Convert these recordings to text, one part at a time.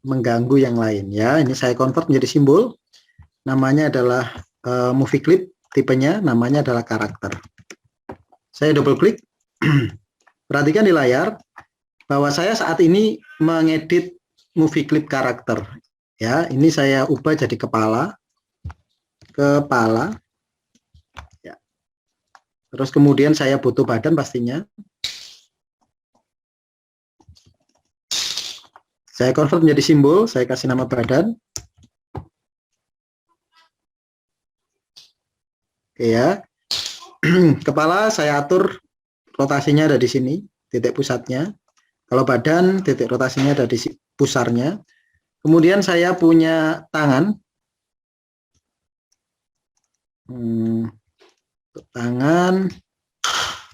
mengganggu yang lain ya. Ini saya convert menjadi simbol. Namanya adalah movie clip, tipenya namanya adalah karakter. Saya double klik. Perhatikan di layar bahwa saya saat ini mengedit movie clip karakter. Ya, ini saya ubah jadi kepala. Ya. Terus kemudian saya butuh badan pastinya. Saya convert menjadi simbol, saya kasih nama badan. Oke ya. Kepala saya atur rotasinya ada di sini, titik pusatnya. Kalau badan, titik rotasinya ada di pusarnya. Kemudian saya punya tangan. Tangan,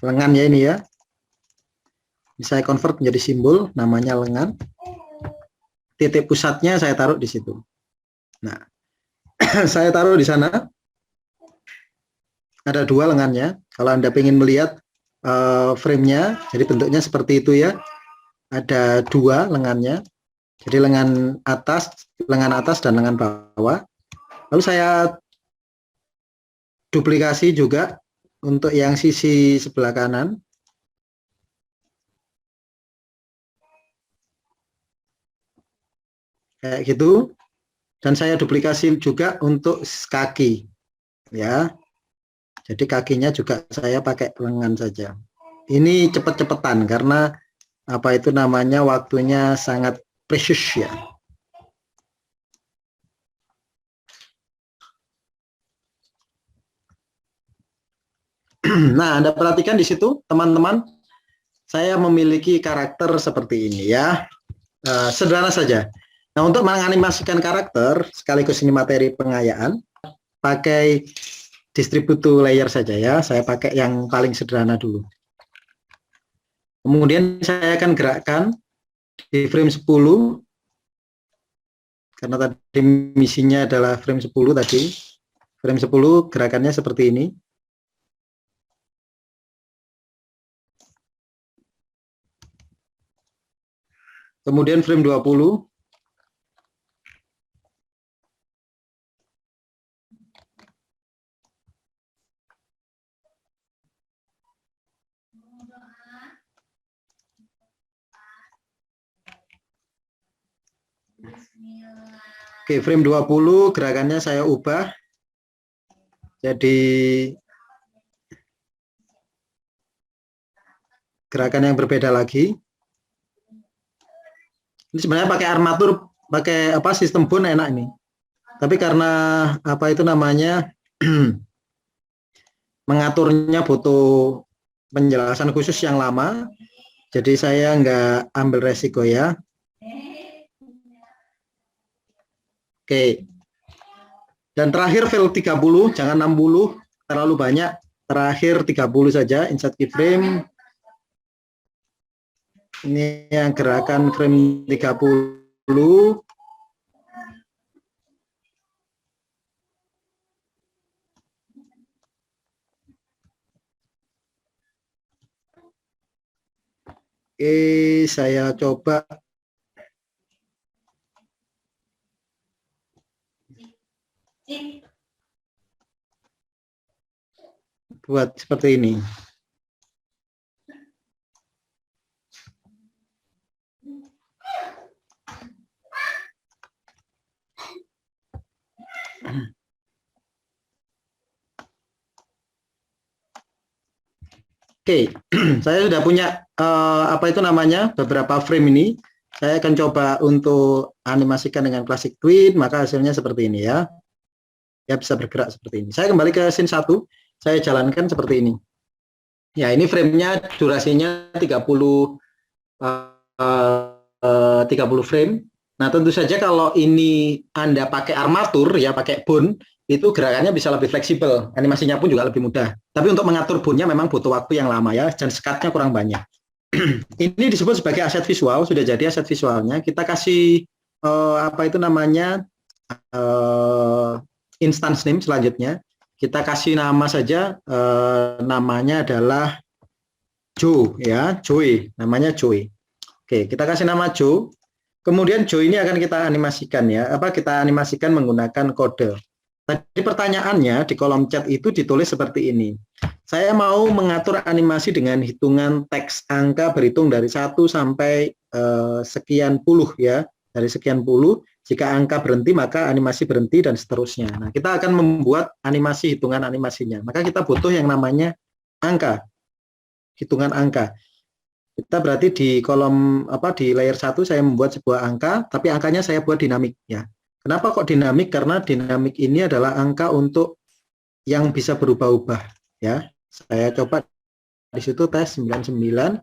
lengan ya ini ya. Saya convert menjadi simbol, namanya lengan. Titik pusatnya saya taruh di situ. Nah, saya taruh di sana. Ada dua lengannya. Kalau Anda ingin melihat frame-nya, jadi bentuknya seperti itu ya. Ada dua lengannya. Jadi lengan atas dan lengan bawah. Lalu saya duplikasi juga untuk yang sisi sebelah kanan. Kayak gitu. Dan saya duplikasi juga untuk kaki. Ya. Jadi kakinya juga saya pakai lengan saja. Ini cepet-cepetan karena apa itu namanya waktunya sangat precious ya. Nah, Anda perhatikan di situ teman-teman, saya memiliki karakter seperti ini ya. Sederhana saja. Nah, untuk menganimasikan karakter sekaligus ini materi pengayaan, pakai distributor layer saja ya. Saya pakai yang paling sederhana dulu. Kemudian saya akan gerakkan di frame 10 karena tadi misinya adalah frame 10 tadi. Frame 10 gerakannya seperti ini. Kemudian frame 20. Oke, frame 20 gerakannya saya ubah jadi gerakan yang berbeda lagi. Ini sebenarnya pakai armatur, pakai apa sistem bone enak ini. Tapi karena apa itu namanya mengaturnya butuh penjelasan khusus yang lama, jadi saya nggak ambil resiko ya. Oke. Dan terakhir fill 30, jangan 60, terlalu banyak. Terakhir 30 saja, insert keyframe. Ini yang gerakan frame 30. Oke, saya coba buat seperti ini. Oke, saya sudah punya apa itu namanya beberapa frame ini. Saya akan coba untuk animasikan dengan Classic Twin, maka hasilnya seperti ini ya. Ya bisa bergerak seperti ini. Saya kembali ke scene 1, saya jalankan seperti ini. Ya, ini framenya durasinya 30 frame. Nah, tentu saja kalau ini Anda pakai armatur ya, pakai bone, itu gerakannya bisa lebih fleksibel, animasinya pun juga lebih mudah. Tapi untuk mengatur bone-nya memang butuh waktu yang lama ya, dan sekatnya kurang banyak. Ini disebut sebagai aset visual, sudah jadi aset visualnya. Kita kasih apa itu namanya instance name selanjutnya. Kita kasih nama saja, namanya adalah Joe ya, Joey, namanya Joey. Oke, kita kasih nama Joe. Kemudian Joe ini akan kita animasikan ya, kita animasikan menggunakan kode. Tadi pertanyaannya di kolom chat itu ditulis seperti ini. Saya mau mengatur animasi dengan hitungan teks angka berhitung dari 1 sampai sekian puluh ya, dari sekian puluh. Jika angka berhenti maka animasi berhenti dan seterusnya. Nah, kita akan membuat animasi hitungan animasinya. Maka kita butuh yang namanya angka, hitungan angka. Kita berarti di kolom di layer 1 saya membuat sebuah angka, tapi angkanya saya buat dinamik ya. Kenapa kok dinamik? Karena dinamik ini adalah angka untuk yang bisa berubah-ubah ya. Saya coba di situ tes 99.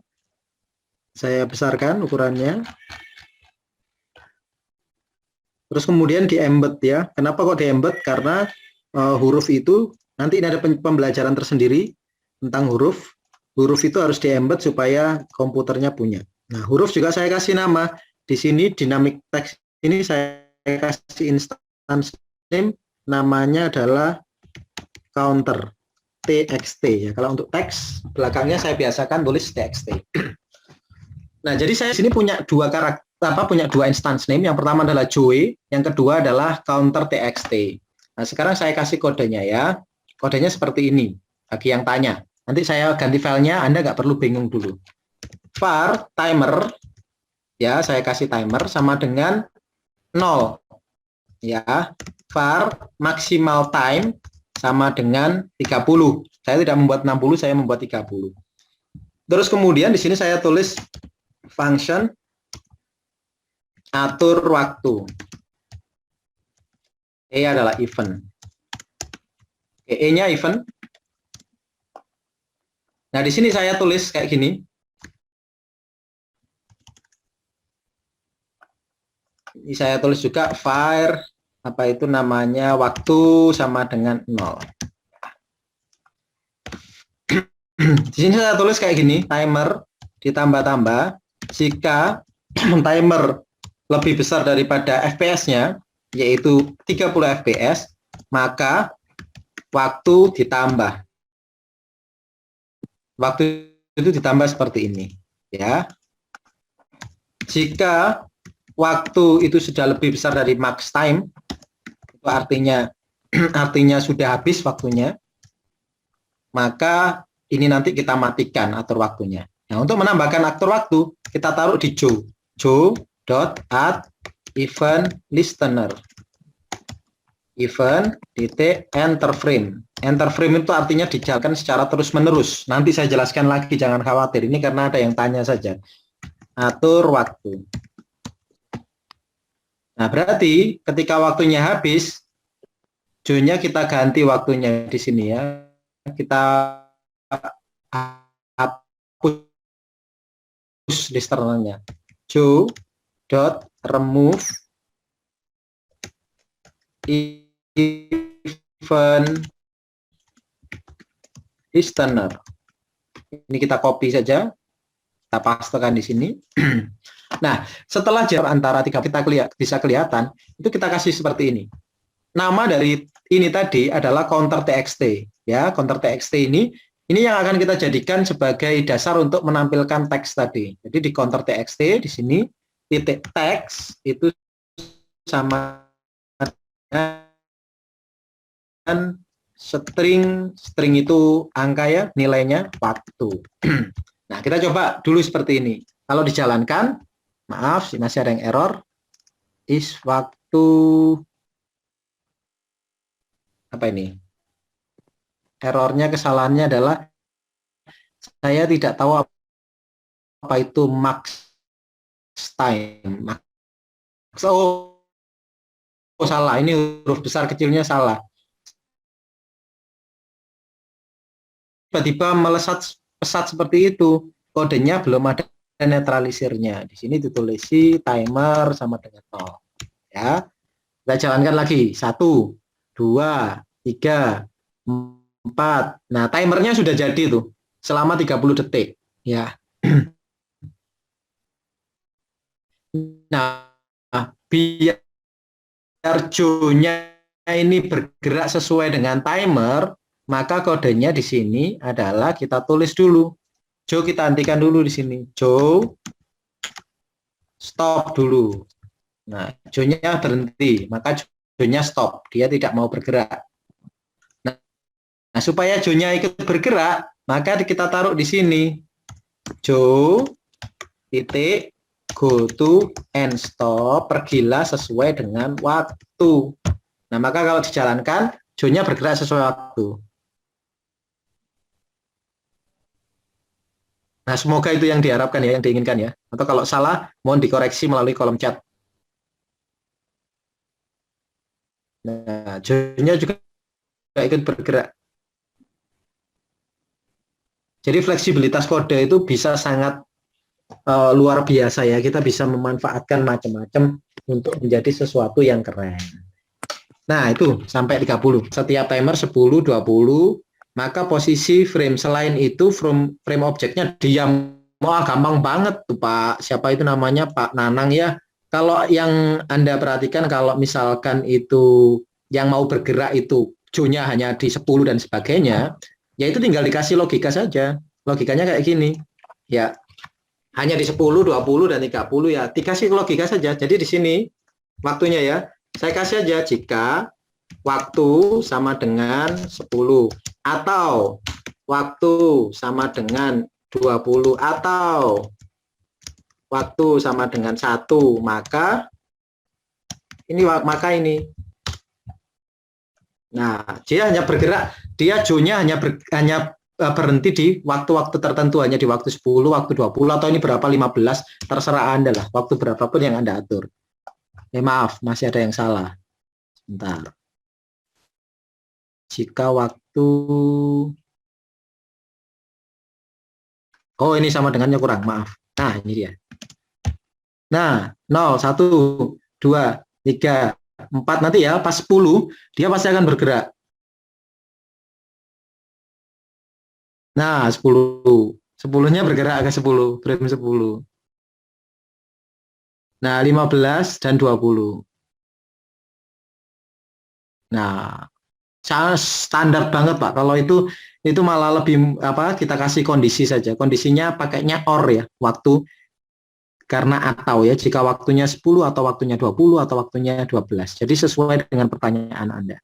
Saya besarkan ukurannya. Terus kemudian di embed ya. Kenapa kok di embed? Karena huruf itu nanti ini ada pembelajaran tersendiri tentang huruf. Huruf itu harus di-embed supaya komputernya punya. Nah, huruf juga saya kasih nama. Di sini dynamic text ini saya kasih instance name, namanya adalah counter txt ya. Kalau untuk teks belakangnya saya biasakan tulis txt. Nah, jadi saya sini punya dua karakter punya dua instance name. Yang pertama adalah Joey, yang kedua adalah counter txt. Nah, sekarang saya kasih kodenya ya. Kodenya seperti ini bagi yang tanya. Nanti saya ganti filenya, Anda nggak perlu bingung dulu. Var timer, ya saya kasih timer sama dengan 0. Ya, var maximal time sama dengan 30. Saya tidak membuat 60, saya membuat 30. Terus kemudian di sini saya tulis function atur waktu. E adalah event. E-nya event. Nah, di sini saya tulis kayak gini. Ini saya tulis juga var itu namanya waktu sama dengan 0. Di sini saya tulis kayak gini, timer ditambah-tambah jika timer lebih besar daripada FPS-nya, yaitu 30 FPS, maka waktu ditambah. Waktu itu ditambah seperti ini, ya. Jika waktu itu sudah lebih besar dari max time, itu artinya sudah habis waktunya, maka ini nanti kita matikan atur waktunya. Nah, untuk menambahkan atur waktu, kita taruh di joe.add event listener. Event enter frame. Enter frame itu artinya dijalankan secara terus-menerus. Nanti saya jelaskan lagi, jangan khawatir. Ini karena ada yang tanya saja. Atur waktu. Nah, berarti ketika waktunya habis, Joe-nya kita ganti waktunya di sini ya. Kita hapus listenernya. Joe.remove event listener. Ini kita copy saja, kita pastekan di sini. Nah, setelah jarak antara tiga kita bisa kelihatan, itu kita kasih seperti ini. Nama dari ini tadi adalah counter txt, ya. Counter txt ini yang akan kita jadikan sebagai dasar untuk menampilkan teks tadi. Jadi di counter txt di sini titik teks itu sama dengan string itu angka ya, nilainya waktu. Nah, kita coba dulu seperti ini. Kalau dijalankan, maaf masih ada yang error, is waktu apa ini? Errornya, kesalahannya adalah saya tidak tahu apa itu max time. Oh, salah, ini huruf besar kecilnya salah. Tiba-tiba melesat pesat seperti itu, kodenya belum ada netralisirnya. Di sini ditulisi timer sama dengan 0. Ya, kita jalankan lagi. 1, 2, 3, 4. Nah, timernya sudah jadi tuh selama 30 detik. Ya. Nah, biar Joe-nya ini bergerak sesuai dengan timer, maka kodenya di sini adalah kita tulis dulu. Joe kita hentikan dulu di sini. Joe, stop dulu. Nah, Jo-nya berhenti, maka Jo-nya stop, dia tidak mau bergerak. Nah, supaya Jo-nya ikut bergerak, maka kita taruh di sini. Jo titik go to and stop, pergilah sesuai dengan waktu. Nah, maka kalau dijalankan, Jo-nya bergerak sesuai waktu. Nah, semoga itu yang diharapkan ya, yang diinginkan ya. Atau kalau salah, mohon dikoreksi melalui kolom chat. Nah, Jo-nya juga ikut bergerak. Jadi fleksibilitas kode itu bisa sangat luar biasa ya. Kita bisa memanfaatkan macam-macam untuk menjadi sesuatu yang keren. Nah, itu sampai 30. Setiap timer 10, 20, maka posisi frame selain itu frame objeknya diam. Wah, gampang banget tuh Pak. Siapa itu namanya Pak Nanang ya. Kalau yang Anda perhatikan kalau misalkan itu yang mau bergerak itu Jo-nya hanya di 10 dan sebagainya, ya itu tinggal dikasih logika saja. Logikanya kayak gini. Ya, hanya di 10, 20 dan 30 ya. Dikasih logika saja. Jadi di sini waktunya ya. Saya kasih aja jika waktu sama dengan 10 atau waktu sama dengan 20 atau waktu sama dengan 1, maka ini. Nah, dia hanya bergerak, dia Jo-nya hanya berhenti di waktu-waktu tertentu, hanya di waktu 10, waktu 20 atau ini berapa 15, terserah Anda lah, waktu berapapun yang Anda atur. Maaf, masih ada yang salah. Sebentar. Jika waktu ini sama dengannya kurang, maaf. Nah, ini dia. Nah, 0, 1, 2, 3, 4 nanti ya, pas 10 dia pasti akan bergerak. Nah, 10. 10-nya bergerak ke 10, frame 10. Nah, 15 dan 20. Nah, standar banget Pak. Kalau itu malah lebih kita kasih kondisi saja. Kondisinya pakainya or ya, waktu karena atau ya, jika waktunya 10 atau waktunya 20 atau waktunya 12. Jadi sesuai dengan pertanyaan Anda.